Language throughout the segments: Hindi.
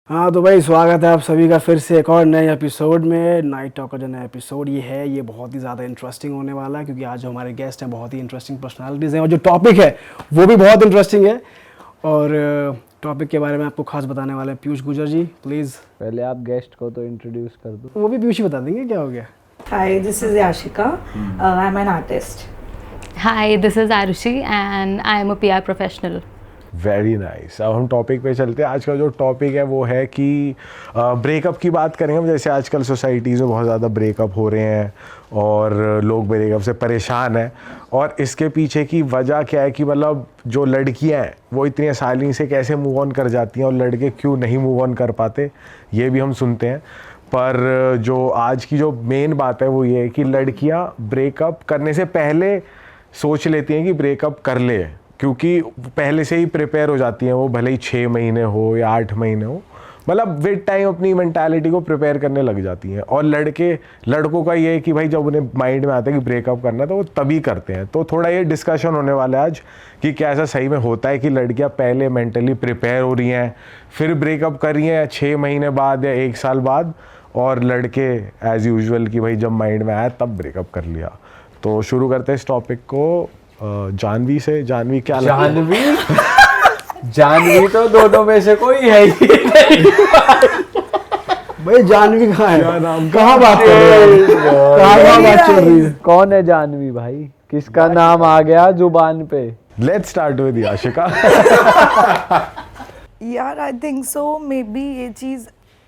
हाँ तो भाई स्वागत है आप सभी का फिर से एक और नए एपिसोड में। नाइट टॉक का जो नया एपिसोड ये बहुत ही ज़्यादा इंटरेस्टिंग होने वाला है क्योंकि आज जो हमारे गेस्ट हैं बहुत ही इंटरेस्टिंग पर्सनालिटीज़ हैं और जो टॉपिक है वो भी बहुत इंटरेस्टिंग है। और टॉपिक के बारे में आपको खास बताने वाले हैं पीयूष गुजर जी। प्लीज़ पहले आप गेस्ट को तो इंट्रोड्यूस कर दो। वो भी पीयूष ही बता देंगे क्या हो गया। Hi, this is Yashika. I'm an artist. Hi, this is Arushi and I am a PR professional. Very nice. अब हम टॉपिक पे चलते हैं। आज का जो टॉपिक है वो है कि ब्रेकअप की बात करेंगे हम। जैसे आजकल सोसाइटीज़ में बहुत ज़्यादा ब्रेकअप हो रहे हैं और लोग ब्रेकअप से परेशान हैं और इसके पीछे की वजह क्या है कि मतलब जो लड़कियां हैं वो इतनी आसानी से कैसे मूव ऑन कर जाती हैं और लड़के क्यों नहीं मूव ऑन कर पाते, ये भी हम सुनते हैं। पर जो आज की जो मेन बात है वो ये है कि लड़कियां ब्रेकअप करने से पहले सोच लेती हैं कि ब्रेकअप कर ले, क्योंकि पहले से ही प्रिपेयर हो जाती हैं वो, भले ही 6 महीने हो या 8 महीने हो, मतलब विद टाइम अपनी मेंटालिटी को प्रिपेयर करने लग जाती हैं। और लड़कों का ये है कि भाई जब उन्हें माइंड में आता है कि ब्रेकअप करना तो वो तभी करते हैं। तो थोड़ा ये डिस्कशन होने वाला है आज कि क्या ऐसा सही में होता है कि लड़कियां पहले मेंटली प्रिपेयर हो रही हैं फिर ब्रेकअप कर रही हैं 6 महीने बाद या 1 साल बाद, और लड़के एज़ यूजुअल कि भाई जब माइंड में आया तब ब्रेकअप कर लिया। तो शुरू करते हैं इस टॉपिक को जानवी से। जानवी क्या जानवी तो दोनों में से कोई है ही नहीं। भाई जानवी कहाँ है, कहाँ बात कर रहे हैं, कहाँ बात चल रही है, कौन है जानवी भाई? किसका नाम आ गया जुबान पे? Let's start with Yashika. यार I think so may be ये चीज़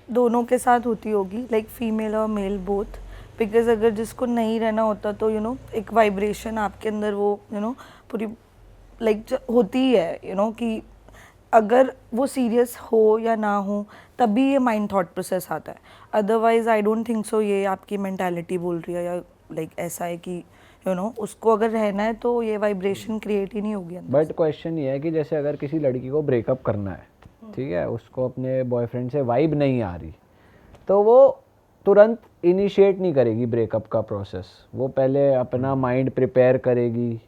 दोनों के साथ होती होगी, लाइक फीमेल और मेल बोथ। बिकॉज अगर जिसको नहीं रहना होता तो एक वाइब्रेशन आपके अंदर वो पूरी लाइक होती ही है कि अगर वो सीरियस हो या ना हो तभी ये माइंड थॉट प्रोसेस आता है। Otherwise I don't think so ये आपकी मेंटालिटी बोल रही है या लाइक ऐसा है कि उसको अगर रहना है तो ये वाइब्रेशन क्रिएट ही नहीं होगी। बट क्वेश्चन ये है कि जैसे अगर किसी लड़की को ब्रेकअप करना है, ठीक है, उसको अपने बॉयफ्रेंड से वाइब नहीं आ रही, तो वो तुरंत इनिशिएट नहीं करेगी ब्रेकअप का प्रोसेस। वो पहले अपना माइंड प्रिपेयर करेगी,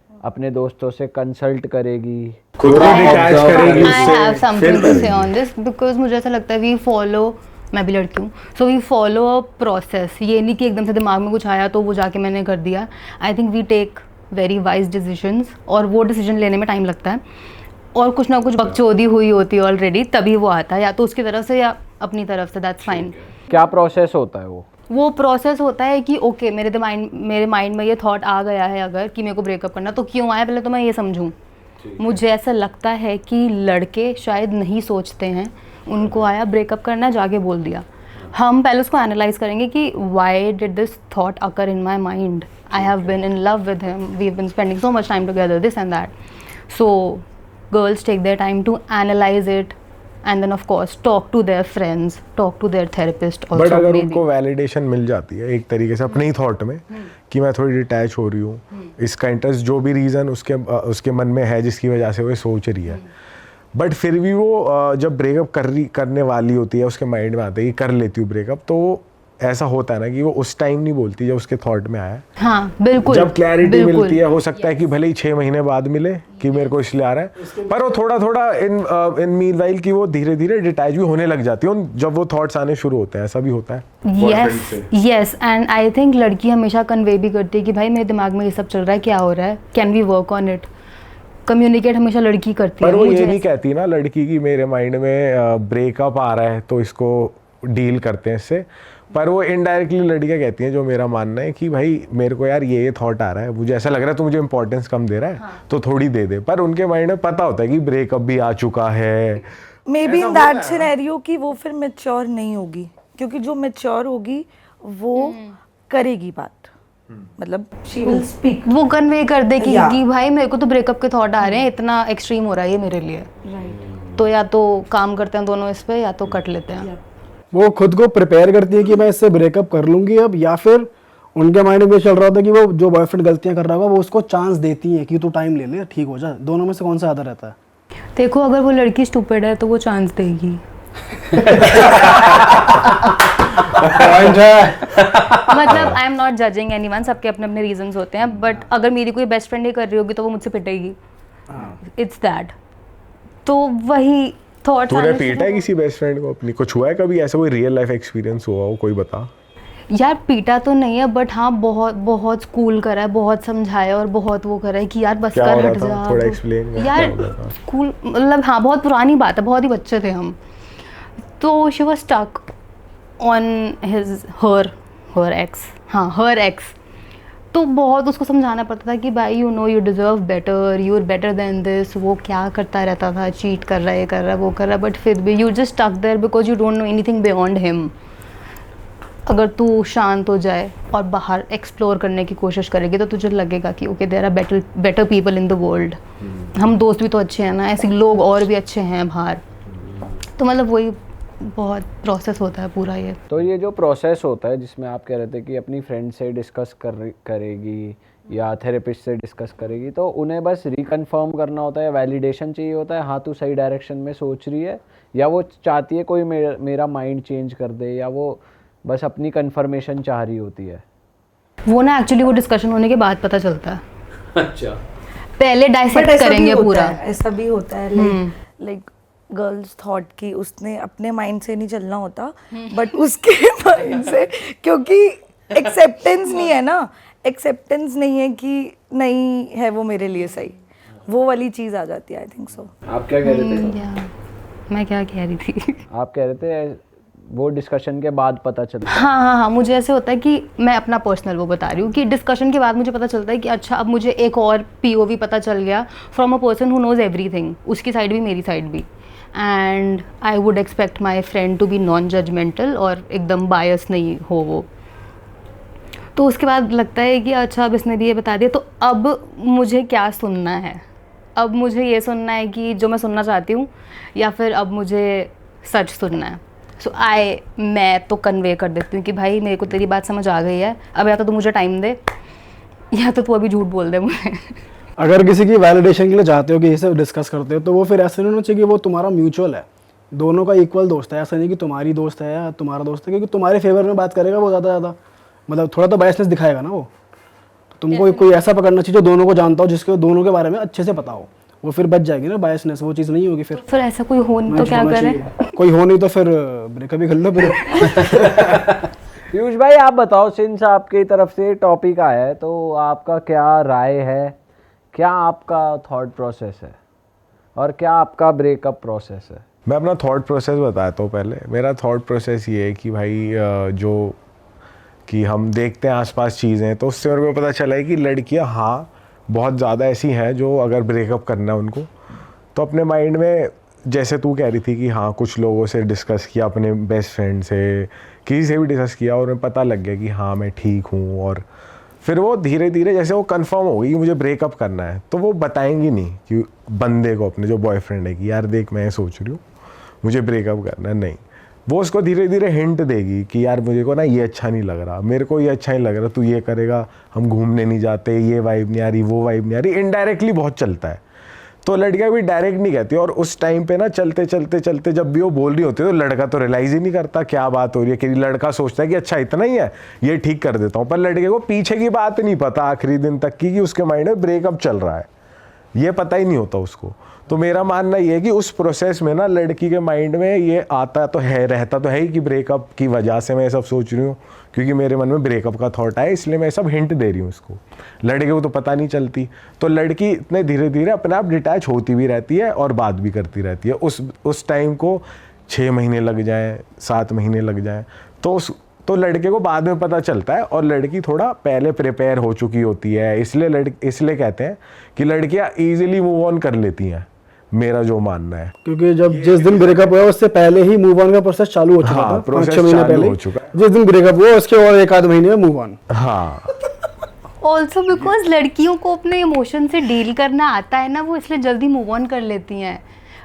अपने दोस्तों से कंसल्ट करेगी, खुद को डिटैच करेगी I have something to say on this because मुझे ऐसा लगता है we follow, मैं भी लड़की हूँ, so we follow a process। ये नहीं कि एकदम से दिमाग में कुछ आया तो वो जाके मैंने कर दिया। I think we take very wise decisions और वो डिसीजन लेने में टाइम लगता है और कुछ ना कुछ बकचोदी हुई होती है ऑलरेडी, तभी वो आता है, या तो उसकी तरफ से या अपनी तरफ से। That's fine. क्या प्रोसेस होता है? वो प्रोसेस होता है कि ओके मेरे माइंड में ये थॉट आ गया है अगर कि मेरे को ब्रेकअप करना, तो क्यों आया पहले तो मैं ये समझूं। मुझे ऐसा लगता है कि लड़के शायद नहीं सोचते हैं, उनको आया ब्रेकअप करना, जाके बोल दिया। हम पहले उसको एनालाइज करेंगे कि why did this thought occur in my mind, I have been in love with him, we have been spending so much time together, this and that. So girls take their time to analyze it and then of course talk to their friends, talk to their therapist also। But अगर उनको वैलिडेशन मिल जाती है एक तरीके से अपने ही थॉट में कि मैं थोड़ी डिटैच हो रही हूँ, इसका इंटरेस्ट जो भी रीज़न उसके मन में है जिसकी वजह से वो सोच रही है, बट फिर भी वो जब ब्रेकअप करने वाली होती है उसके माइंड में आता है कि कर लेती हूँ ब्रेकअप, तो ऐसा होता है ना कि वो उस टाइम नहीं बोलती जब उसके थॉट में आया। हाँ बिल्कुल। जब क्लैरिटी मिलती है, हो सकता है कि भले ही 6 महीने बाद मिले कि मेरे को इसलिए आ रहा है, पर वो थोड़ा इन मीनवाइल की वो धीरे धीरे डिटैच भी होने लग जाती है जब वो थॉट्स आने शुरू होते हैं। ऐसा भी होता है। यस एंड आई थिंक लड़की हमेशा कन्वे भी करती है कि भाई मेरे दिमाग में ये सब चल रहा है, क्या हो रहा है, can we work on it. Communicate हमेशा लड़की करती है। पर वो ये नहीं कहती ना लड़की की मेरे माइंड में ब्रेकअप आ रहा है तो इसको डील करते हैं इससे, पर वो इनडायरेक्टली लड़कियां कहती हैं, जो मेरा मानना है कि भाई मेरे को यार ये थॉट आ रहा है, मुझे ऐसा लग रहा है तो मुझे इंपॉर्टेंस कम दे रहा है, हाँ। तो थोड़ी दे दे। पर उनके माइंड में पता होता है कि ब्रेकअप भी आ चुका है। May be in that scenario कि वो फिर मैच्योर नहीं होगी, क्योंकि जो मैच्योर होगी वो करेगी बात, मतलब शी विल स्पीक, वो कन्वे कर दे कि भाई मेरे को तो ब्रेकअप के थॉट आ रहे हैं, इतना एक्सट्रीम हो रहा है ये मेरे लिए, तो या तो काम करते हैं दोनों इस पे या तो कट लेते हैं। वो खुद को प्रिपेयर करती है कि मैं इससे ब्रेकअप कर लूंगी अब, या फिर उनके माइंड में चल रहा होता है कि वो जो बॉयफ्रेंड गलतियां कर रहा होगा वो उसको चांस देती है कि तू टाइम ले ले ठीक हो जा। दोनों में से कौन सा ज़्यादा रहता है? देखो अगर वो लड़की स्टूपिड है तो वो चांस देगी। मतलब I am not judging anyone, सबके अपने अपने रीजंस होते हैं, बट अगर मेरी कोई बेस्ट फ्रेंड ही कर रही होगी तो वो मुझसे पिटेगी, इट्स दैट। तो वही थॉट्स तूने पीटा है किसी बेस्ट फ्रेंड को अपनी? कुछ हुआ है कभी ऐसा, कोई रियल लाइफ एक्सपीरियंस हुआ हो, कोई बता। यार पीटा तो नहीं है, बट हाँ बहुत बहुत स्कूल करा है, बहुत समझाया और बहुत वो करा है कि यार बस क्या कर, हो हट रहा था? जा। थोड़ा तो explain कर, यार क्या हो रहा था? स्कूल मतलब हाँ बहुत पुरानी बात है, बहुत ही बच्चे थे हम। तो she was stuck on her ex. तो बहुत उसको समझाना पड़ता था कि भाई you know you deserve better, you are better than this. वो क्या करता रहता था, चीट कर रहा है, ये कर रहा है, वो कर रहा है, बट फिर भी you just stuck there because you don't know anything beyond him. अगर तू शांत हो जाए और बाहर एक्सप्लोर करने की कोशिश करेगी तो तुझे लगेगा कि okay there are better people in the world. हम दोस्त भी तो अच्छे हैं ना, ऐसे लोग और भी अच्छे हैं बाहर। तो मतलब वही बहुत प्रोसेस होता है पूरा ये। तो ये जो प्रोसेस होता है जिसमें आप कह रहे थे कि अपनी फ्रेंड से डिस्कस करेगी या थेरेपिस्ट से डिस्कस करेगी, तो उन्हें बस रिकन्फर्म करना होता है, वैलिडेशन चाहिए होता है, हाँ तू सही डायरेक्शन में सोच रही है, या वो चाहती है कोई मेरा माइंड चेंज कर दे, या वो बस अपनी कंफर्मेशन चाह रही होती है? वो ना एक्चुअली वो डिस्कशन होने के बाद पता चलता है। अच्छा। पहले बट डाइसेक्ट ऐसा भी करेंगे होता पूरा। है, ऐसा भी होता है लाइक गर्ल्स थॉट की उसने अपने माइंड से नहीं चलना होता, बट उसके माइंड से, क्योंकि एक्सेप्टेंस नहीं है ना, एक्सेप्टेंस नहीं है कि नहीं है वो मेरे लिए सही, वो वाली चीज़ आ जाती है। I think so. आप क्या कह रहे थे? मैं क्या कह रही थी? आप कह रहे थे वो डिस्कशन के बाद पता चलता है। हाँ, मुझे ऐसे होता है कि मैं अपना पर्सनल वो बता रही हूँ कि डिस्कशन के बाद मुझे पता चलता है कि अच्छा अब मुझे एक और POV पता चल गया from a person who knows everything, उसकी साइड भी मेरी साइड भी। And I would expect my friend to be non judgemental और एकदम बायस नहीं हो वो। तो उसके बाद लगता है कि अच्छा अब इसने भी ये बता दिया, तो अब मुझे क्या सुनना है? अब मुझे ये सुनना है कि जो मैं सुनना चाहती हूँ, या फिर अब मुझे सच सुनना है? सो मैं तो कन्वे कर देती हूँ कि भाई मेरे को तेरी बात समझ आ गई है, अब या तो तू मुझे टाइम दे या तो तू अभी झूठ बोल दे मुझे। अगर किसी की वैलिडेशन के लिए चाहते हो कि ये सब डिस्कस करते हो, तो वो फिर ऐसा नहीं होना चाहिए कि वो तुम्हारा म्यूचुअल है, दोनों का इक्वल दोस्त है। ऐसा नहीं कि तुम्हारी दोस्त है या तुम्हारा दोस्त है, क्योंकि तुम्हारे फेवर में बात करेगा वो ज़्यादा मतलब थोड़ा तो बायसनेस दिखाएगा ना वो। तो तुमको कोई ऐसा पकड़ना चाहिए जो दोनों को जानता हो, जिसके दोनों के बारे में अच्छे से पता हो, वो फिर बच जाएगी ना बायसनेस, वो चीज़ नहीं होगी फिर ऐसा कोई हो नहीं तो क्या करें? कोई हो नहीं तो फिर ब्रेकअप ही कर लो फिर। पीयूष भाई आप बताओ, सिंस आपकी तरफ से टॉपिक आया है तो आपका क्या राय है, क्या आपका थॉट प्रोसेस है और क्या आपका ब्रेकअप प्रोसेस है? मैं अपना थॉट प्रोसेस बताता हूँ पहले। मेरा थॉट प्रोसेस ये है कि भाई जो कि हम देखते हैं आसपास चीज़ें, तो उससे मेरे को पता चला है कि लड़कियाँ हाँ बहुत ज़्यादा ऐसी हैं जो अगर ब्रेकअप करना है उनको, तो अपने माइंड में, जैसे तू कह रही थी कि हाँ कुछ लोगों से डिस्कस किया, अपने बेस्ट फ्रेंड से, किसी से भी डिस्कस किया और उन्हें पता लग गया कि हाँ मैं ठीक हूँ, और फिर वो धीरे धीरे जैसे वो कंफर्म हो गई कि मुझे ब्रेकअप करना है, तो वो बताएंगी नहीं कि बंदे को, अपने जो बॉयफ्रेंड है, कि यार देख मैं सोच रही हूँ मुझे ब्रेकअप करना है। नहीं, वो उसको धीरे धीरे हिंट देगी कि यार मुझे को ना ये अच्छा नहीं लग रहा, मेरे को ये अच्छा नहीं लग रहा, तू ये करेगा, हम घूमने नहीं जाते, ये वाइब नहीं आ रही, वो वाइब नहीं आ रही। इनडायरेक्टली बहुत चलता है, तो लड़कियाँ भी डायरेक्ट नहीं कहती, और उस टाइम पे ना चलते चलते चलते जब भी वो बोल रही होती है तो लड़का तो रियलाइज़ ही नहीं करता क्या बात हो रही है, कि लड़का सोचता है कि अच्छा इतना ही है, ये ठीक कर देता हूँ, पर लड़के को पीछे की बात नहीं पता आखिरी दिन तक की, कि उसके माइंड में ब्रेकअप चल रहा है, ये पता ही नहीं होता उसको। तो मेरा मानना ये है कि उस प्रोसेस में ना लड़की के माइंड में ये आता तो है, रहता तो है ही कि ब्रेकअप की वजह से मैं ये सब सोच रही हूँ, क्योंकि मेरे मन में ब्रेकअप का थॉट आया, इसलिए मैं सब हिंट दे रही हूँ उसको। लड़के को तो पता नहीं चलती, तो लड़की इतने धीरे धीरे अपने आप डिटैच होती भी रहती है और बात भी करती रहती है। उस टाइम को 6 महीने लग जाएँ, 7 महीने लग जाएँ, तो लड़के को बाद में पता चलता है, और लड़की थोड़ा पहले प्रिपेयर हो चुकी होती है। इसलिए कहते हैं कि लड़कियां इजीली मूव ऑन कर लेती हैं, मेरा जो मानना है। क्योंकि जिस दिन ब्रेकअप हुआ उससे पहले ही मूव ऑन का प्रोसेस चालू हो चुका हाँ, था, प्रोसेस 5-6 महीने चालू पहले हो चुका है। जिस दिन ब्रेकअप हुआ उसके और 1-8 महीने में मूव ऑन। हाँ, ऑल्सो बिकॉज लड़कियों को अपने इमोशन से डील करना आता है ना, वो इसलिए जल्दी मूव ऑन कर लेती हैं।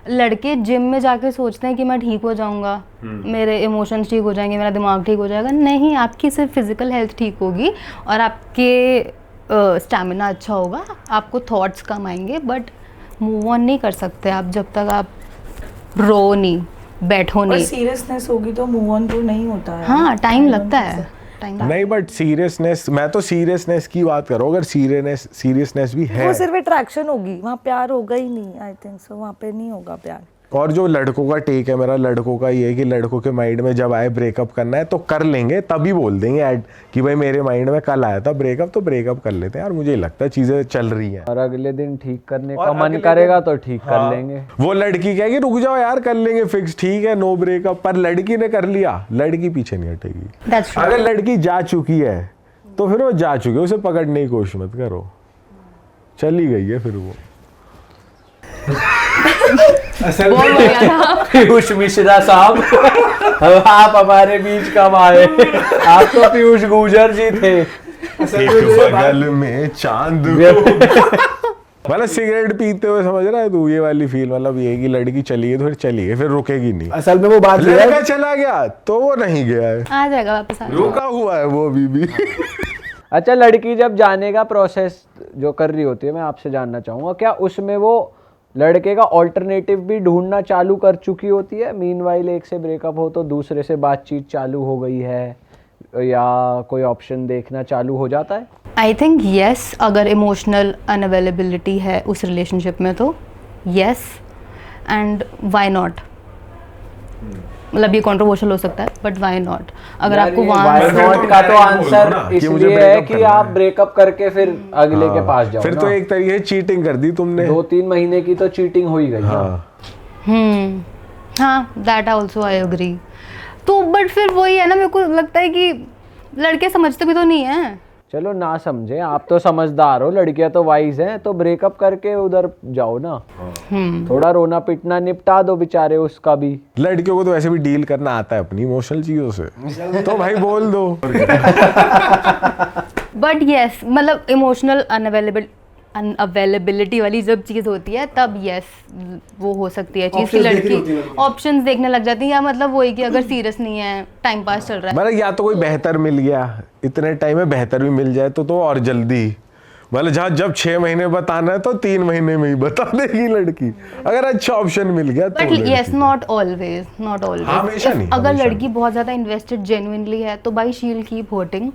लड़के जिम में जाके सोचते हैं कि मैं ठीक हो जाऊंगा, मेरे इमोशंस ठीक हो जाएंगे, मेरा दिमाग ठीक हो जाएगा। नहीं, आपकी सिर्फ फिजिकल हेल्थ ठीक होगी और आपके स्टैमिना अच्छा होगा, आपको थॉट्स कम आएंगे, बट मूव ऑन नहीं कर सकते आप जब तक आप रो नहीं, बैठो और नहीं। सीरियसनेस होगी तो मूव ऑन तो नहीं होता है। हाँ, टाइम लगता है, टाइम। नहीं, बट सीरियसनेस, मैं तो सीरियसनेस की बात कर रहा हूँ। अगर सीरियसनेस भी है, वो सिर्फ अट्रैक्शन होगी, वहाँ प्यार होगा ही नहीं। आई थिंक सो वहाँ पे नहीं होगा प्यार। और जो लड़कों का टेक है, मेरा लड़कों का ये है कि लड़कों के माइंड में जब आए ब्रेकअप करना है तो कर लेंगे, तभी बोल देंगे ऐड कि भाई मेरे माइंड में कल आया था ब्रेकअप, तो ब्रेकअप कर लेते हैं यार, मुझे लगता है चीजें चल रही हैं। और अगले दिन ठीक करने का मन करेगा तो ठीक कर लेंगे। वो लड़की कहेगी रुक जाओ यार कर लेंगे फिक्स, ठीक है नो ब्रेकअप, पर लड़की ने कर लिया, लड़की पीछे नहीं हटेगी। That's true. अगर लड़की जा चुकी है तो फिर वो जा चुकी है, उसे पकड़ने की कोशिश मत करो, चली गई है फिर वो। बहुत बढ़िया था। पीयूष मिश्रा साहब, आप हमारे बीच कब आए? आप तो पीयूष गुजर जी थे। एक बगल में चांद मतलब सिगरेट पीते हुए, समझ रहा है तू ये वाली फील, मतलब ये कि लड़की चली गई तो फिर चली गई, फिर रुकेगी नहीं। असल में वो बात ये है, लड़का चला गया तो वो नहीं गया है, आ जाएगा वापस, आ जाएगा। रुका हुआ है वो अभी भी। अच्छा, लड़की जब जाने का प्रोसेस जो कर रही होती है, मैं आपसे जानना चाहूंगा क्या उसमें वो लड़के का ऑल्टरनेटिव भी ढूंढना चालू कर चुकी होती है? मीनवाइल एक से ब्रेकअप हो तो दूसरे से बातचीत चालू हो गई है, या कोई ऑप्शन देखना चालू हो जाता है? आई थिंक येस, अगर इमोशनल अनअवेलेबिलिटी है उस रिलेशनशिप में तो येस, एंड वाई नॉट। मतलब ये कंट्रोवर्शियल हो सकता है बट वाई नॉट। अगर आपको वाई वहाँ नॉट का तो आंसर कि मुझे इसलिए है breakup कि करना आप है। ब्रेकअप करके फिर अगले के पास जाओ फिर ना। तो एक तरीके से चीटिंग कर दी तुमने। 2-3 महीने की तो चीटिंग हो ही गई। हाँ, दैट ऑल्सो आई एग्री। तो बट फिर वही है ना, मेरे को लगता है कि लड़के समझते भी तो नहीं है। चलो ना समझे, आप तो समझदार हो, लड़कियां तो वाइज हैं, तो ब्रेकअप करके उधर जाओ ना। थोड़ा रोना पिटना निपटा दो बेचारे उसका भी। लड़कियों को तो वैसे भी डील करना आता है अपनी इमोशनल चीजों से, तो भाई बोल दो। बट येस, मतलब इमोशनल अनअवेलेबिलिटी वाली जब चीज़ होती है तब येस वो हो सकती है चीज़ की लड़की ऑप्शंस देखने लग जाती है, या मतलब वही कि अगर सीरियस नहीं है, टाइम पास चल रहा है। मतलब या तो कोई बेहतर मिल गया, इतने टाइम में बेहतर भी मिल जाए तो और जल्दी, मतलब जहाँ जब 6 महीने बताना है तो 3 महीने में ही बता देगी लड़की, अगर अच्छा ऑप्शन मिल गया तो। But yes, not always, not हमेशा ऑलवेज। नहीं, अगर हमेशा लड़की बहुत ज़्यादा इन्वेस्टेड जेन्युइनली है तो बाई शील कीप हर्टिंग।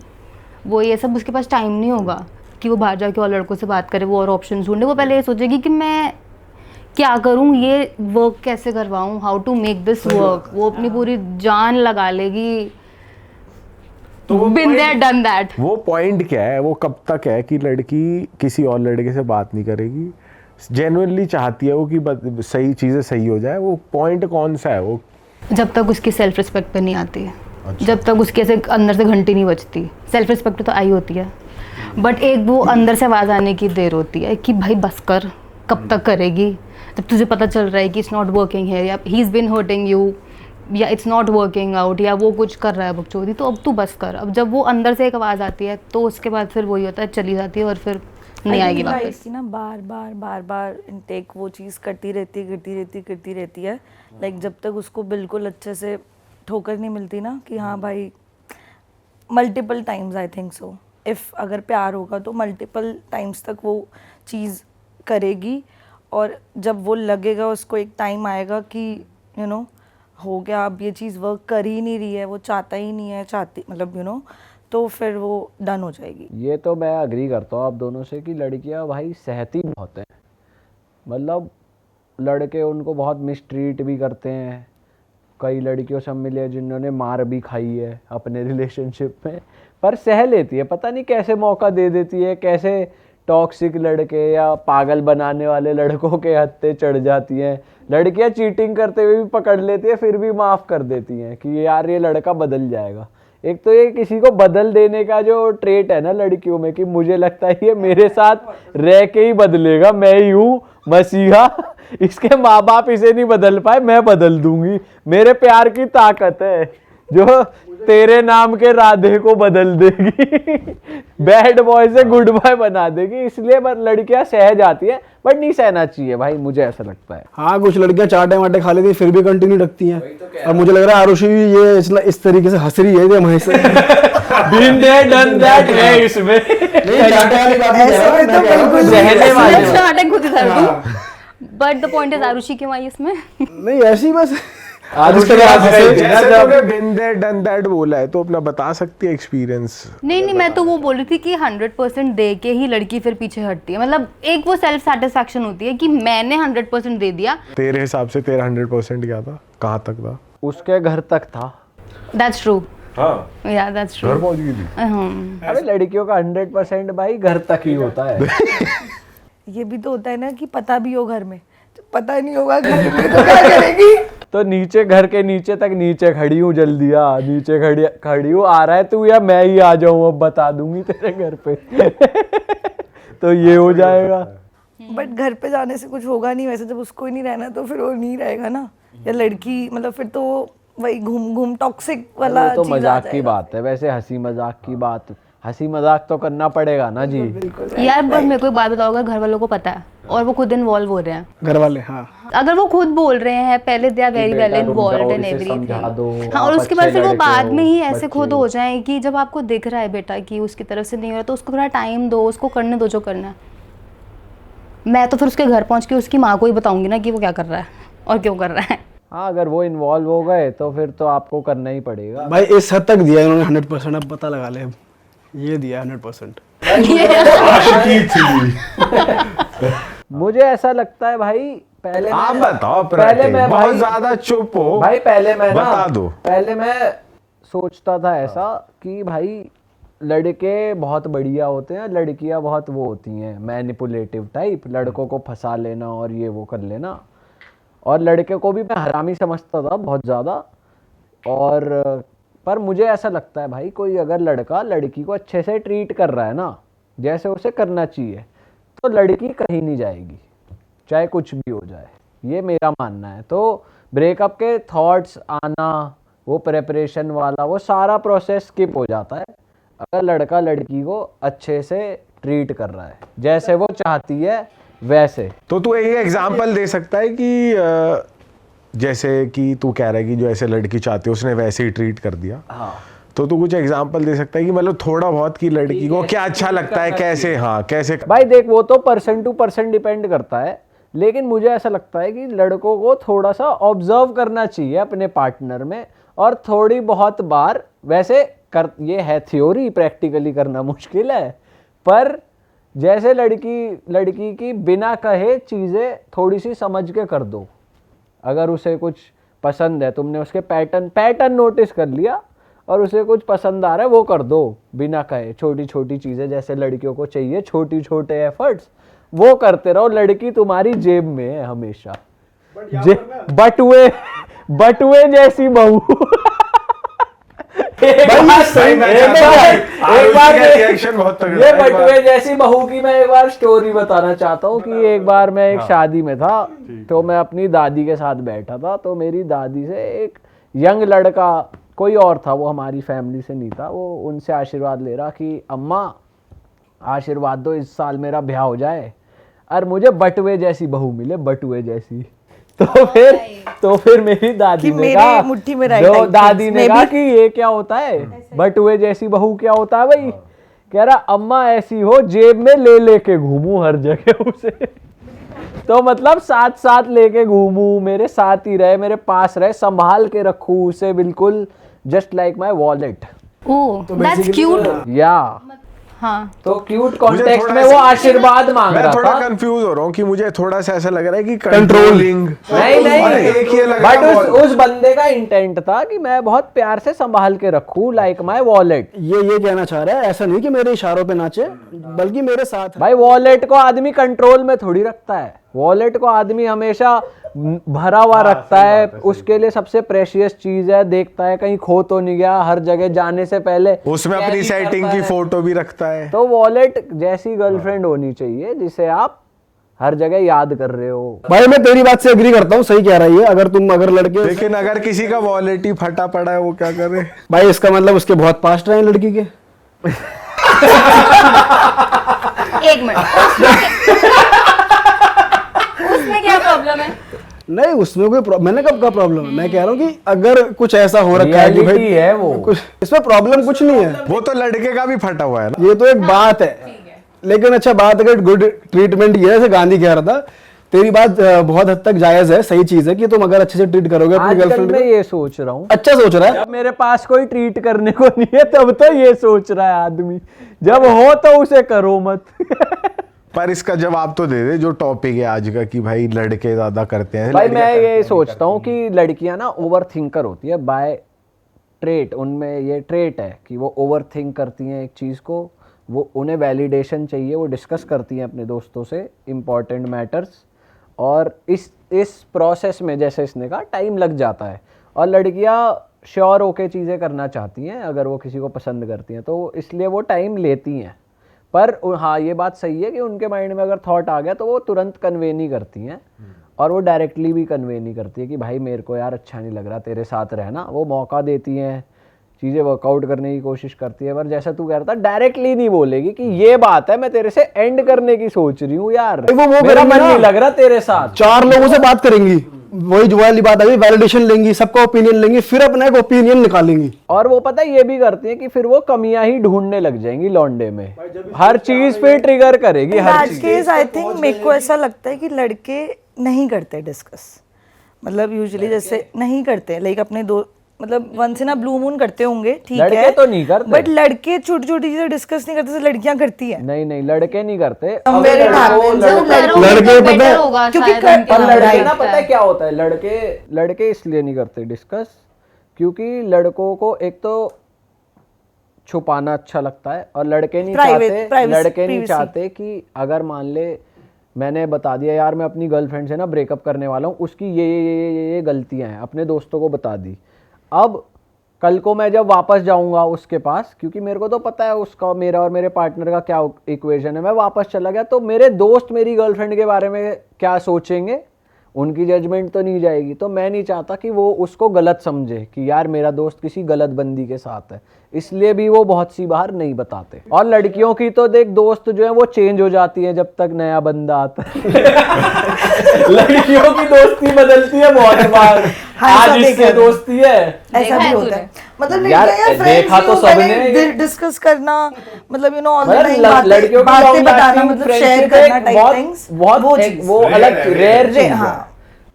वो ये सब उसके पास टाइम नहीं होगा कि वो बाहर जाके और लड़कों से बात करे, वो और ऑप्शन ढूंढे। वो पहले ये सोचेगी कि मैं क्या करूँ, ये वर्क कैसे करवाऊँ, how to make this work. वो अपनी पूरी जान लगा लेगी। Been there, done that. वो पॉइंट क्या है, वो कब तक है कि लड़की किसी और लड़के से बात नहीं करेगी, जेन्युइनली चाहती है वो कि सही चीजें सही हो जाए, वो पॉइंट कौन सा है? वो जब तक उसकी सेल्फ रिस्पेक्ट पे नहीं आती है। जब तक उसके ऐसे अंदर से घंटी नहीं बजती। सेल्फ रिस्पेक्ट तो आई होती है, बट एक वो अंदर से आवाज़ आने की देर होती है कि भाई बस कर, कब तक करेगी। जब तुझे पता चल रहा है कि इट्स नॉट वर्किंग है, या he is been hurting you, या इट्स नॉट वर्किंग आउट, या वो कुछ कर रहा है बकचोदी, तो अब तू बस कर। अब जब वो अंदर से एक आवाज़ आती है तो उसके बाद फिर वही होता है, चली जाती है और फिर नहीं आएगी वापस। ना बार बार इनटेक वो चीज़ करती रहती है। लाइक जब तक उसको बिल्कुल अच्छे से ठोकर नहीं मिलती ना कि हाँ भाई, multiple times I think so, if अगर प्यार होगा तो मल्टीपल टाइम्स तक वो चीज़ करेगी। और जब वो लगेगा उसको, एक टाइम आएगा कि यू नो हो गया, अब ये चीज़ वर्क कर ही नहीं रही है, वो चाहता ही नहीं है, चाहती मतलब यू नो, तो फिर वो डन हो जाएगी। ये तो मैं अग्री करता हूँ आप दोनों से कि लड़कियाँ भाई सहती बहुत हैं। मतलब लड़के उनको बहुत मिसट्रीट भी करते हैं। कई लड़कियों से मिले जिन्होंने मार भी खाई है अपने रिलेशनशिप में, पर सह लेती है। पता नहीं कैसे मौका दे देती है, कैसे टॉक्सिक लड़के या पागल बनाने वाले लड़कों के हत्थे चढ़ जाती हैं। लड़कियां चीटिंग करते हुए भी पकड़ लेती है, फिर भी माफ़ कर देती हैं कि यार ये लड़का बदल जाएगा। एक तो ये किसी को बदल देने का जो ट्रेट है ना लड़कियों में, कि मुझे लगता है ये मेरे साथ रह के ही बदलेगा, मैं ही हूँ मसीहा, इसके माँ बाप इसे नहीं बदल पाए, मैं बदल दूंगी। मेरे प्यार की ताकत है जो तेरे नाम के राधे को बदल देगी, बैड बॉय से गुड बॉय बना देगी। इसलिए लड़कियां सह जाती है, बट नहीं सहना चाहिए भाई, मुझे ऐसा लगता है। हाँ, कुछ लड़कियां चाटे वाटे खा लेती फिर भी कंटिन्यू रखती हैं। और मुझे लग रहा है आरुषि भी ये इस तरीके से हंस रही है ये हमें से। Been there, done that है इसमें। सहने वाले but the point is Arushi क्यों आई इसमें? नहीं, ऐसी बस आज उसके उसके बाद बाद से- जैसे तूने been there done that बोला है तो अपना बता सकती है एक्सपीरियंस। नहीं, मैं तो वो बोल रही थी कि 100% दे के ही लड़की फिर पीछे हटती है। मतलब एक वो सेल्फ सेटिस्फैक्शन होती है कि मैंने 100% दे दिया। तेरे हिसाब से तेरा 100% क्या था, कहाँ तक था? उसके घर तक था। दैट्स ट्रू, हाँ या दैट्स ट्रू। घर पहुंच गई थी। अबे लड़कियों का 100% भाई घर तक ही होता है। ये भी तो होता है ना कि पता भी हो घर में, तो पता नहीं होगा घर में तो क्या करेगी। तो नीचे घर के नीचे तक नीचे खड़ी हूँ, जल्दी आ, नीचे खड़ी हूँ, आ रहा है तू या मैं ही आ जाऊँ, अब बता दूंगी तेरे घर पे। तो ये हो जाएगा। बट घर पे जाने से कुछ होगा नहीं वैसे, जब उसको ही नहीं रहना तो फिर वो नहीं रहेगा ना, या लड़की, मतलब फिर तो वही घूम घूम टॉक्सिक वाला वो तो चीज आ मजाक की जाएगा। बात है, वैसे हंसी मजाक की बात, हंसी मजाक तो करना पड़ेगा ना जी। यार बट मेरे को एक बात बताओ, अगर घर वालों को पता है और वो खुद इन्वॉल्व हो रहे हैं, घर वाले, हाँ अगर वो खुद बोल रहे हैं पहले they are very well involve in everything, हाँ, और उसके बाद फिर वो बाद में ही ऐसे खुद हो जाए कि जब आपको दिख रहा है बेटा कि उसकी तरफ से नहीं हो रहा, तो उसको थोड़ा टाइम दो, उसको करने दो जो करना है। मैं तो फिर उसके घर पहुंच के उसकी माँ को ही बताऊंगी ना कि वो क्या कर रहा है और क्यों कर रहा है। हाँ, अगर वो इन्वॉल्व हो गए तो फिर तो आपको करना ही पड़ेगा। भाई इस हद तक दिया इन्होंने 100%, अब पता लगा ले, ये दिया 100%। मुझे ऐसा लगता है भाई, पहले आप मैं- बताओ, पहले मैं बहुत भाई ज्यादा चुप हो भाई, पहले मैं ना, बता दो। पहले मैं सोचता था ऐसा कि भाई लड़के बहुत बढ़िया होते हैं, लड़कियां बहुत वो होती हैं मैनिपुलेटिव टाइप, लड़कों को फंसा लेना और ये वो कर लेना, और लड़के को भी मैं हरामी समझता था बहुत ज़्यादा। और पर मुझे ऐसा लगता है भाई, कोई अगर लड़का लड़की को अच्छे से ट्रीट कर रहा है ना, जैसे उसे करना चाहिए, तो लड़की कहीं नहीं जाएगी, चाहे कुछ भी हो जाए, ये मेरा मानना है। तो ब्रेकअप के थॉट्स आना, वो प्रेपरेशन वाला, वो सारा प्रोसेस स्किप हो जाता है अगर लड़का लड़की को अच्छे से ट्रीट कर रहा है, जैसे वो चाहती है वैसे। तो तू एक एग्जांपल दे सकता है कि जैसे कि तू कह रहा है कि जो ऐसे लड़की चाहती है उसने वैसे ही ट्रीट कर दिया, हाँ, तो तू कुछ एग्जांपल दे सकता है कि मतलब थोड़ा बहुत कि लड़की को क्या अच्छा लगता है, कैसे, हाँ कैसे। भाई देख, वो तो पर्सन टू पर्सन डिपेंड करता है, लेकिन मुझे ऐसा लगता है कि लड़कों को थोड़ा सा ऑब्जर्व करना चाहिए अपने पार्टनर में, और थोड़ी बहुत बार वैसे कर, ये है थ्योरी, प्रैक्टिकली करना मुश्किल है, पर जैसे लड़की की बिना कहे चीज़ें थोड़ी सी समझ के कर दो। अगर उसे कुछ पसंद है, तुमने उसके पैटर्न नोटिस कर लिया और उसे कुछ पसंद आ रहा है, वो कर दो बिना कहे। छोटी छोटी चीज़ें जैसे लड़कियों को चाहिए, छोटी छोटे एफर्ट्स, वो करते रहो। लड़की तुम्हारी जेब में है हमेशा, बटुए जैसी बहू। एक बार रिएक्शन बहुत तगड़ा ये है। बटुए जैसी बहू की मैं एक बार स्टोरी बताना चाहता हूँ कि एक बार मैं एक शादी में था, तो मैं अपनी दादी के साथ बैठा था, तो मेरी दादी से एक यंग लड़का, कोई और था, वो हमारी फैमिली से नहीं था, वो उनसे आशीर्वाद ले रहा कि अम्मा आशीर्वाद दो, इस साल मेरा ब्याह हो जाए और मुझे बटुए जैसी बहू मिले, बटुए जैसी। तो फिर मेरी दादी कि ने मेरे कहा, मुट्ठी में राइट जो टाइप दादी चीज, ने मैं कहा भी- कि ये क्या होता है, बटुए जैसी बहू क्या होता है भाई? कह रहा अम्मा ऐसी हो जेब में ले लेके घूमू हर जगह उसे। तो मतलब साथ साथ लेके घूमू, मेरे साथ ही रहे, मेरे पास रहे, संभाल के रखूं उसे, बिल्कुल just like my wallet. Oh that's cute. या हाँ, तो क्यूट मुझे कॉन्टेक्स्ट थोड़ा में वो सा- आशीर्वाद मांग मैं रहा थोड़ा था। कंफ्यूज हो रहा हूँ कि मुझे थोड़ा सा ऐसा लग रहा है कि Controlling। नहीं, बट उस बंदे का इंटेंट था कि मैं बहुत प्यार से संभाल के रखूं, लाइक माय वॉलेट। ये कहना चाह रहा है, ऐसा नहीं कि मेरे इशारों पे नाचे, बल्कि मेरे साथ है। भाई वॉलेट को आदमी कंट्रोल में थोड़ी रखता है, वॉलेट को आदमी हमेशा भरा हुआ रखता है, उसके लिए सबसे प्रेशियस चीज है, देखता है कहीं खो तो नहीं गया, हर जगह जाने से पहले उसमें अपनी carry सेटिंग करता की है। फोटो भी रखता है। तो वॉलेट जैसी गर्लफ्रेंड होनी चाहिए जिसे आप हर जगह याद कर रहे हो। भाई मैं तेरी बात से एग्री करता हूँ, सही कह रहा है ये। अगर लड़के, लेकिन अगर किसी का वॉलेट ही फटा पड़ा है, वो क्या करे? भाई इसका मतलब उसके बहुत पास्ट रहे हैं लड़की के। एक मिनट, उसमें क्या प्रॉब्लम है? नहीं उसमें कोई मैंने कब का प्रॉब्लम है, मैं कह रहा हूँ कि अगर कुछ ऐसा हो रखा है कि भाई Reality है वो। कुछ इसमें प्रॉब्लम कुछ नहीं है, वो तो लड़के का भी फटा हुआ है ना। ये तो एक बात है। लेकिन अच्छा बात अगर गुड ट्रीटमेंट ये है, जैसे गांधी कह रहा था तेरी बात बहुत हद तक जायज है, सही चीज है कि तुम अगर अच्छे से ट्रीट करोगे अपनी आजकल गर्लफ्रेंड मैं को। ये सोच रहा हूँ, अच्छा सोच रहा है। जब मेरे पास कोई ट्रीट करने को नहीं है तब तो ये सोच रहा है आदमी, जब हो तो उसे करो मत। पर इसका जवाब तो दे दे जो टॉपिक है आज का, कि भाई लड़के ज्यादा करते हैं। भाई मैं ये सोचता हूँ कि लड़कियां ना ओवर थिंकर होती है बाय ट्रेट, उनमें ये ट्रेट है कि वो ओवर थिंक करती हैं एक चीज़ को, वो उन्हें वैलिडेशन चाहिए, वो डिस्कस करती हैं अपने दोस्तों से इम्पॉर्टेंट मैटर्स, और इस प्रोसेस में जैसे इसने कहा टाइम लग जाता है। और लड़कियां श्योर होके चीज़ें करना चाहती हैं अगर वो किसी को पसंद करती हैं, तो इसलिए वो टाइम लेती हैं। पर हाँ ये बात सही है कि उनके माइंड में अगर थॉट आ गया तो वो तुरंत कन्वे नहीं करती हैं, और वो डायरेक्टली भी कन्वे नहीं करती है कि भाई मेरे को यार अच्छा नहीं लग रहा तेरे साथ रहना। वो मौका देती हैं, चीज़ें वर्कआउट करने की कोशिश करती है, पर जैसा तू कह रहा था डायरेक्टली नहीं बोलेगी कि ये बात है मैं तेरे से एंड करने की सोच रही हूँ यार, वो मेरा करेंगी मन ना। नहीं लग रहा तेरे साथ। 4 लोगों से बात करेंगी, वही जो वाली बात अभी, वैलिडेशन लेंगी, सबका ओपिनियन लेंगी, फिर अपना एक ओपिनियन निकालेंगी। और वो पता है ये भी करती है कि फिर वो कमियां ही ढूंढने लग जाएंगी लौंडे में, हर चीज पे ट्रिगर करेगी हर चीज। केस आई थिंक मेरे को ऐसा लगता है कि लड़के नहीं करते डिस्कस, मतलब यूजुअली जैसे नहीं करते, लाइक अपने दो मतलब once in a blue moon करते होंगे, ठीक है, लड़के तो नहीं करते, बट लड़के छोटी छोटी चीजें डिस्कस नहीं करते, लड़कियां करती हैं। नहीं नहीं लड़के नहीं करते। Somewhere it happens. लड़के पता है क्योंकि पर लड़के ना पता है क्या होता है, लड़के इसलिए नहीं करते डिस्कस क्योंकि लड़कों को एक तो छुपाना अच्छा लगता है, और लड़के नहीं चाहते कि अगर मान ले मैंने बता दिया यार मैं अपनी गर्लफ्रेंड से ना ब्रेकअप करने वाला हूँ, उसकी ये गलतियाँ हैं, अपने दोस्तों को बता दी। अब कल को मैं जब वापस जाऊंगा उसके पास, क्योंकि मेरे को तो पता है उसका मेरा और मेरे पार्टनर का क्या इक्वेशन है, मैं वापस चला गया तो मेरे दोस्त मेरी गर्लफ्रेंड के बारे में क्या सोचेंगे, उनकी जजमेंट तो नहीं जाएगी। तो मैं नहीं चाहता कि वो उसको गलत समझे कि यार मेरा दोस्त किसी गलत बंदी के साथ है, इसलिए भी वो बहुत सी बार नहीं बताते। और लड़कियों की तो देख दोस्त जो है वो चेंज हो जाती है जब तक नया बंदा आता है। लड़कियों की दोस्ती बदलती है बहुत बार, आज इससे दोस्ती है, ऐसा भी होता है। मतलब यार, देखा तो सबने डिस्कस करना, मतलब यू नो ऑल मतलब लड़कियों की बातें बताना, मतलब शेयर करना टाइप थिंग्स, वो अलग रेयर चीज है,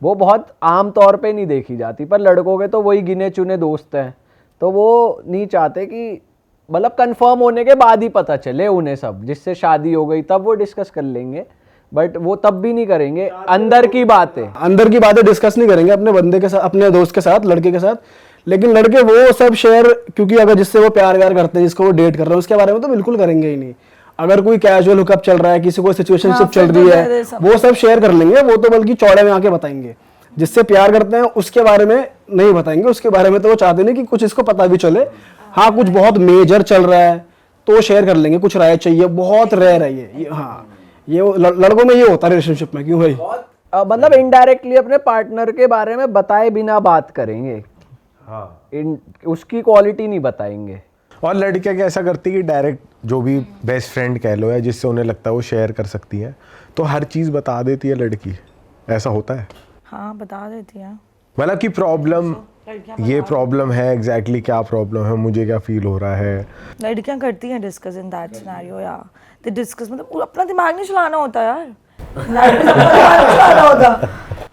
वो बहुत आम तौर पे नहीं देखी जाती। पर लड़कों के तो वही गिने चुने दोस्त हैं, तो वो नहीं चाहते कि मतलब कंफर्म होने के बाद ही पता चले उन्हें सब, जिससे शादी हो गई तब वो डिस्कस कर लेंगे, बट वो तब भी नहीं करेंगे। अंदर की बातें डिस्कस नहीं करेंगे अपने बंदे के साथ, अपने दोस्त के साथ, लड़के के साथ। लेकिन लड़के वो सब शेयर, क्योंकि अगर जिससे वो प्यार करते हैं, जिसको वो डेट कर रहे हैं, उसके बारे में तो बिल्कुल करेंगे ही नहीं। अगर कोई कैजुअल हुकअप चल रहा है, किसी को सिचुएशनशिप चल रही है, वो सब शेयर कर लेंगे, वो तो बल्कि चौड़े में आके बताएंगे। जिससे प्यार करते हैं उसके बारे में नहीं बताएंगे, उसके बारे में तो वो चाहते नहीं कि कुछ इसको पता भी चले। हाँ कुछ बहुत मेजर चल रहा है तो शेयर कर लेंगे, कुछ राय चाहिए, बहुत रेयर है ये। हाँ ये लड़कों में ये होता है रिलेशनशिप में। क्यों भाई? मतलब इनडायरेक्टली अपने पार्टनर के बारे में बताए बिना बात करेंगे, उसकी क्वालिटी नहीं बताएंगे। और लड़कियां कैसा करती है कि डायरेक्ट जो भी बेस्ट फ्रेंड कह लो या जिससे उन्हें लगता है वो शेयर कर सकती है, तो हर चीज़ बता देती है लड़की। ऐसा होता है? हाँ बता देती है, मतलब कि प्रॉब्लम ये प्रॉब्लम है, एग्जैक्टली क्या प्रॉब्लम है, मुझे क्या फील हो रहा है। लड़कियां करती हैं डिस्कस इन दैट सिनेरियो, या दे डिस्कस, मतलब अपना दिमाग नहीं चलाना होता यार,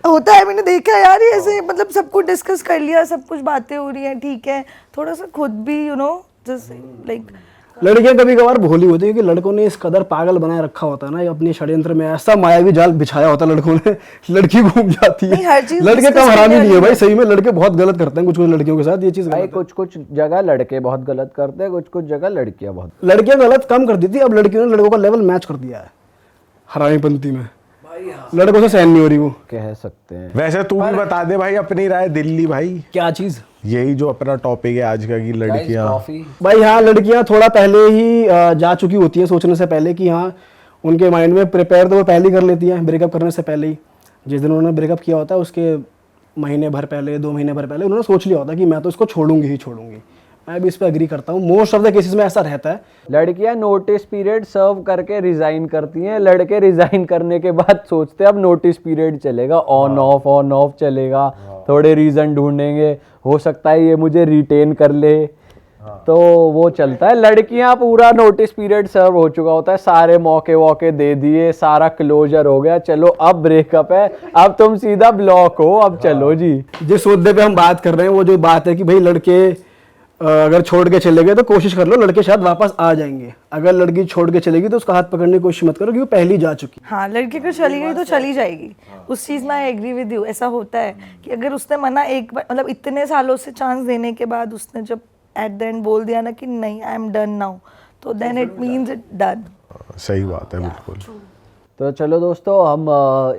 होता है, मैंने देखा यार ये ऐसे, मतलब सब कुछ डिस्कस कर लिया, सब कुछ बातें हो रही हैं, ठीक है, थोड़ा सा खुद भी यू नो जस्ट लाइक। लड़कियां कभी कभार भोली होती है कि लड़कों ने इस कदर पागल बनाए रखा होता है ना, अपने षड्यंत्र में ऐसा मायावी जाल बिछाया होता है लड़कों ने, लड़की घूम जाती है। हर चीज़ लड़के discuss कम हरामी करने नहीं है भाई, सही में लड़के बहुत गलत करते हैं कुछ कुछ लड़कियों के साथ, ये चीज भाई कुछ जगह लड़के बहुत गलत करते हैं, कुछ जगह लड़कियां बहुत। लड़कियां गलत कम कर दी थी, अब लड़कियों ने लड़कों का लेवल मैच कर दिया है हरामीपंती में, लड़कों से सहन नहीं हो रही वो, कह सकते हैं। वैसे तू भी बता दे भाई अपनी राय दिल्ली भाई। क्या चीज? यही जो अपना टॉपिक है आज का कि लड़कियां भाई हाँ लड़कियां थोड़ा पहले ही जा चुकी होती है सोचने से पहले कि हाँ उनके माइंड में प्रिपेयर तो वो पहले ही कर लेती हैं ब्रेकअप करने से पहले ही। जिस दिन उन्होंने ब्रेकअप किया होता है उसके महीने भर पहले, 2 महीने भर पहले उन्होंने सोच लिया होता है कि मैं तो इसको छोड़ूंगी ही छोड़ूंगी। मैं भी इस पर एग्री करता हूँ, मोस्ट ऑफ द केसेस में ऐसा रहता है। लड़कियां नोटिस पीरियड सर्व करके रिजाइन करती हैं, लड़के रिजाइन करने के बाद सोचते हैं अब नोटिस पीरियड चलेगा, ऑन ऑफ चलेगा, थोड़े रीजन ढूंढेंगे, हो सकता है ये मुझे रिटेन कर ले, तो वो चलता है। लड़कियां पूरा नोटिस पीरियड सर्व हो चुका होता है, सारे मौके वौके दे दिए, सारा क्लोजर हो गया, चलो अब ब्रेकअप है, अब तुम सीधा ब्लॉक हो, अब चलो जी। जिस मुद्दे पे हम बात कर रहे हैं वो जो बात है कि भाई लड़के अगर छोड़ के चले गए तो कोशिश कर लो, लड़के शायद वापस आ जाएंगे। अगर लड़की छोड़ के चलेगी तो उसका हाथ पकड़ने की कोशिश मत करो क्योंकि वो पहले ही जा चुकी है। हाँ, लड़की अगर चली गई तो चली जाएगी, उस चीज़ में आई एग्री विद यू। ऐसा होता है कि अगर उसने मना एक बार, मतलब इतने सालों से चांस देने के बाद उसने जब एट द एंड बोल दिया ना कि नहीं आई एम डन नाउ, तो then it means it done. सही बात है, बिल्कुल। तो चलो दोस्तों, हम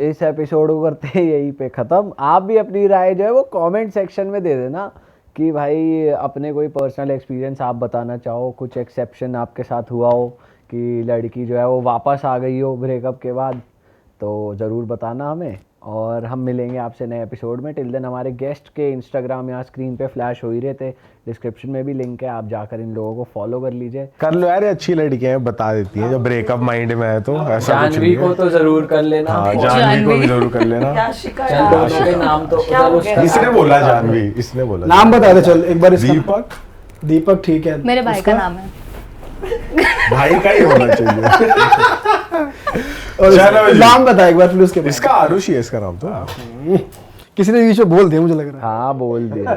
इस एपिसोड को करते हैं यहीं पे ख़त्म। आप भी अपनी राय जो है वो कमेंट सेक्शन में दे देना कि भाई अपने कोई पर्सनल एक्सपीरियंस आप बताना चाहो, कुछ एक्सेप्शन आपके साथ हुआ हो कि लड़की जो है वो वापस आ गई हो ब्रेकअप के बाद, तो ज़रूर बताना हमें। और हम मिलेंगे आपसे नए एपिसोड में। टिल देन हमारे गेस्ट के इंस्टाग्राम यहाँ स्क्रीन पे फ्लैश हो ही रहे थे, डिस्क्रिप्शन में भी लिंक है, आप जाकर इन लोगों को फॉलो कर लीजिए। कर लो यार, ये अच्छी लड़कियां हैं, बता देती हैं जब ब्रेकअप माइंड में है तो। ऐसा कुछ जानवी नहीं को है। तो जरूर कर लेना। हाँ, जानवी को भी जरूर कर लेना। याशिका चल दोनों के नाम तो क्या हो गया? इसने बोला जानवी, इसने बोला नाम बता दे चल एक बार इसका। दीपक। दीपक ठीक है। मेरे भाई का नाम है। भाई का ही होना चाहिए। और चलो जी। नाम बता एक बार फिर उसके बाद। इसका आरुषि है इसका नाम तो। किसी ने बीच में बोल दिया मुझे लग रहा है। हाँ बोल दिया।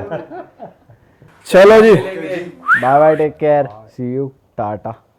चलो जी, bye bye, take care, see you, Tata.